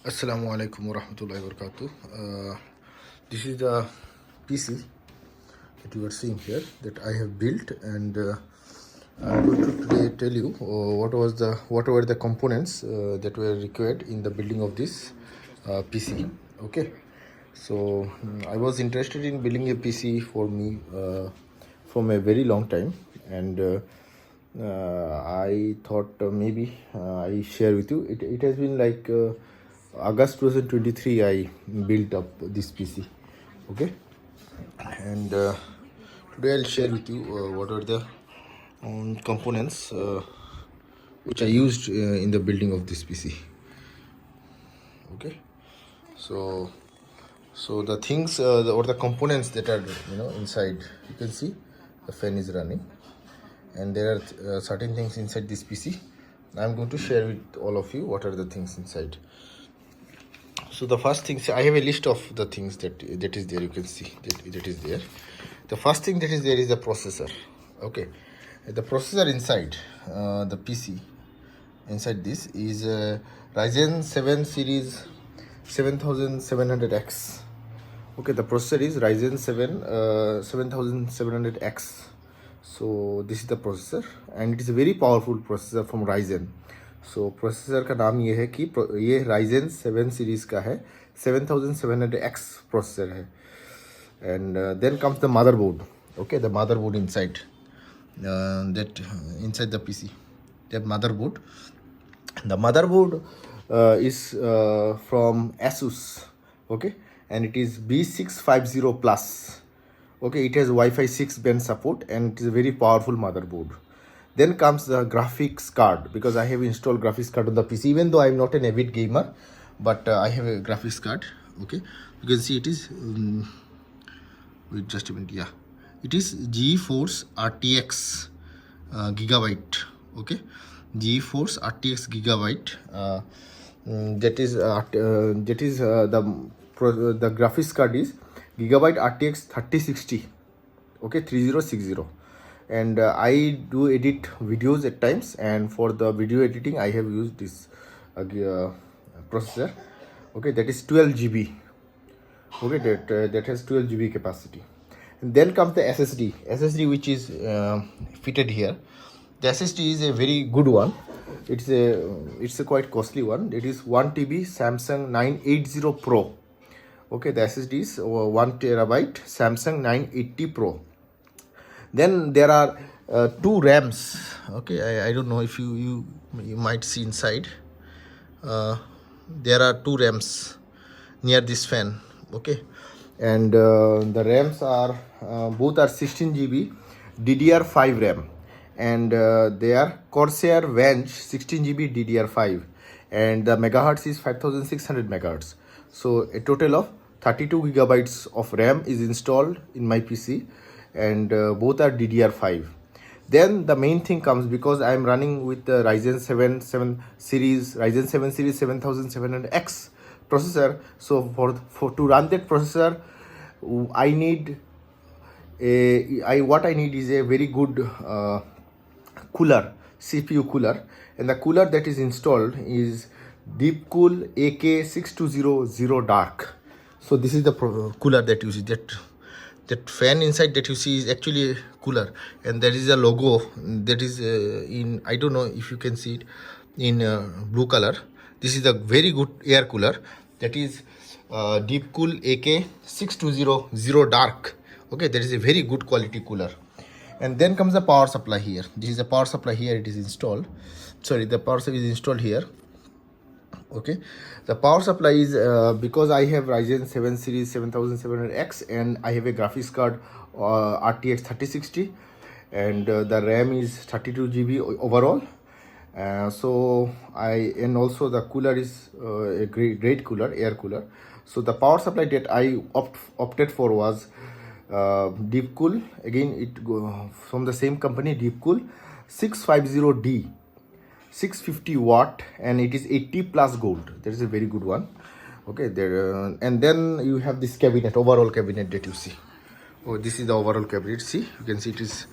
Assalamu alaikum wa rahmatullahi wa barakatuh. This is the PC that you are seeing here that I have built, and I'm going to today tell you what were the components that were required in the building of this PC. Okay, so I was interested in building a PC for me from a very long time, and I thought maybe I share with you. It has been like August 2023 I built up this PC. Okay, and today I'll share with you what are the components which I used in the building of this PC. Okay, so the things or the components that are inside, you can see the fan is running, and there are certain things inside this PC. I'm going to share with all of you what are the things inside. So the first thing, I have a list of the things that is there. You can see that is there. The first thing that is there is the processor. Okay, the processor inside the PC, inside this is Ryzen 7 series 7700X. Okay, the processor is Ryzen 7 7700X. So this is the processor, and it is a very powerful processor from Ryzen. So processor का नाम ये है कि ये Ryzen 7 series का है, 7700X processor है. And then comes the motherboard. Okay, the motherboard inside inside the PC, that motherboard. The motherboard is from Asus. Okay, and it is B650 plus. Okay, it has Wi-Fi 6 band support, and it is a very powerful motherboard. Then comes the graphics card, because I have installed graphics card on the PC, even though I'm not an avid gamer, but I have a graphics card. Okay, you can see it is wait just a minute. Yeah, it is GeForce RTX Gigabyte. Okay, GeForce RTX Gigabyte. That is the graphics card is Gigabyte RTX 3060. Okay, 3060. And I do edit videos at times, and for the video editing I have used this processor. Okay, that is 12 GB. Okay, that has 12 GB capacity. And then comes the SSD which is fitted here. The SSD is a very good one. It's a quite costly one. It is 1 TB Samsung 980 Pro. Okay, the SSD is 1 terabyte Samsung 980 Pro. Then there are two RAMs. Okay, I don't know if you might see inside. There are two RAMs near this fan. Okay, and the RAMs are both are 16 GB DDR5 RAM, and they are Corsair Venge 16 GB DDR5, and the megahertz is 5600 megahertz. So a total of 32 gigabytes of RAM is installed in my PC, and both are DDR5. Then the main thing comes, because I am running with the Ryzen 7 series 7700X processor. So for to run that processor, I need what I need is a very good cooler, CPU cooler, and the cooler that is installed is Deepcool AK6200 Dark. So this is the cooler that you see. That fan inside that you see is actually a cooler, and there is a logo that is in, I don't know if you can see it, in blue color. This is a very good air cooler, that is Deepcool AK6200 Dark. Okay, that is a very good quality cooler. And then comes the power supply here. This is the power supply here. It is installed. Sorry, the power supply is installed here. Okay, the power supply is because I have Ryzen 7 series 7700X, and I have a graphics card RTX 3060, and the RAM is 32 GB overall. So and also the cooler is a great cooler, air cooler. So the power supply that I opted for was Deepcool. Again, it from the same company, Deepcool 650D. 650 watt, and it is 80 plus gold. That is a very good one. Okay, there and then you have this cabinet, overall cabinet that you see. Oh, this is the overall cabinet. See, you can see it is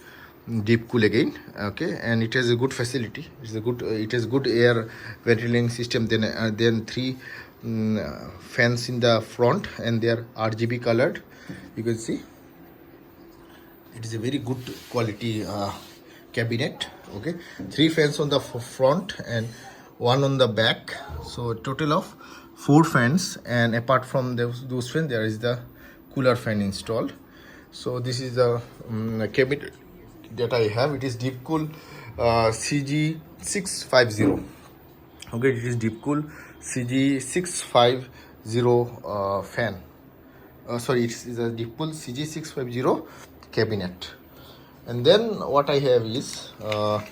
Deepcool again. Okay, and it has a good facility. It has good air ventilating system. Then three fans in the front, and they are RGB colored. You can see it is a very good quality cabinet. Okay, 3 fans on the front and 1 on the back, so a total of 4 fans, and apart from those fans there is the cooler fan installed. So this is the cabinet that I have. It is Deepcool CG650. Okay, it is Deepcool CG650 fan. Sorry, it is a Deepcool CG650 cabinet. And then what I have is the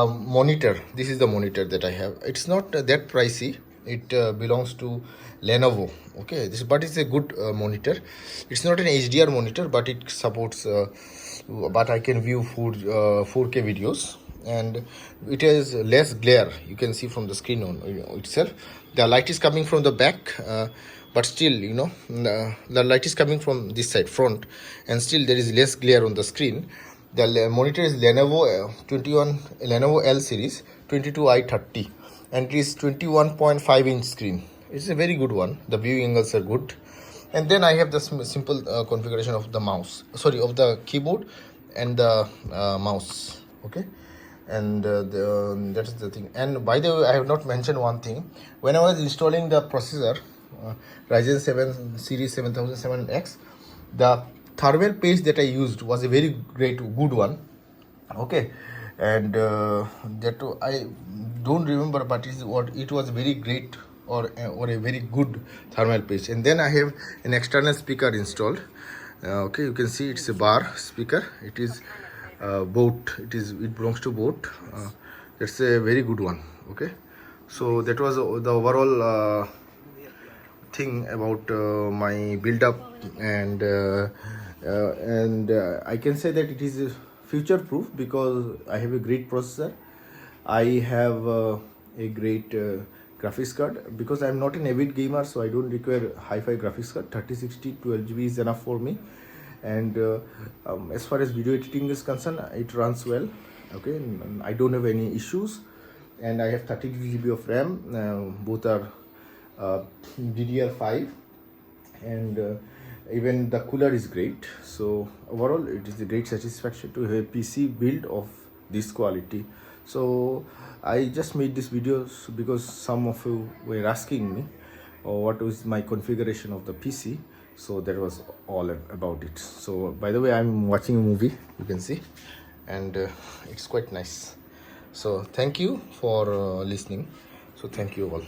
monitor. This is the monitor that I have. It's not that pricey. It belongs to Lenovo. Okay, but it's a good monitor. It's not an HDR monitor, but it supports but I can view 4K videos, and it has less glare. You can see from the screen on itself. The light is coming from the back, but still, you know, the light is coming from this side front, and still there is less glare on the screen. The monitor is Lenovo Lenovo L series 22i30, and it is 21.5-inch screen. It's a very good one. The viewing angles are good. And then I have the simple configuration of the mouse, sorry, of the keyboard and the mouse. Okay, and that is the thing. And by the way, I have not mentioned one thing. When I was installing the processor, Ryzen 7 series 7700X, the thermal paste that I used was a very good one. Okay, and that I don't remember, but it was very great, or a very good thermal paste. And then I have an external speaker installed. Okay, you can see it's a bar speaker. It is boat. It belongs to boat. It's a very good one. Okay, so that was the overall thing about my build up, and I can say that it is future proof because I have a great processor. I have a great graphics card, because I'm not an avid gamer, so I don't require hi-fi graphics card. 3060 12GB is enough for me. And as far as video editing is concerned, it runs well. Okay, and I don't have any issues, and I have 32GB of RAM. Both are DDR5, and even the cooler is great. So overall, it is a great satisfaction to have a PC build of this quality. So I just made this video because some of you were asking me what was my configuration of the PC. So that was all about it. So by the way, I'm watching a movie, you can see, and it's quite nice. So thank you for listening. So thank you all.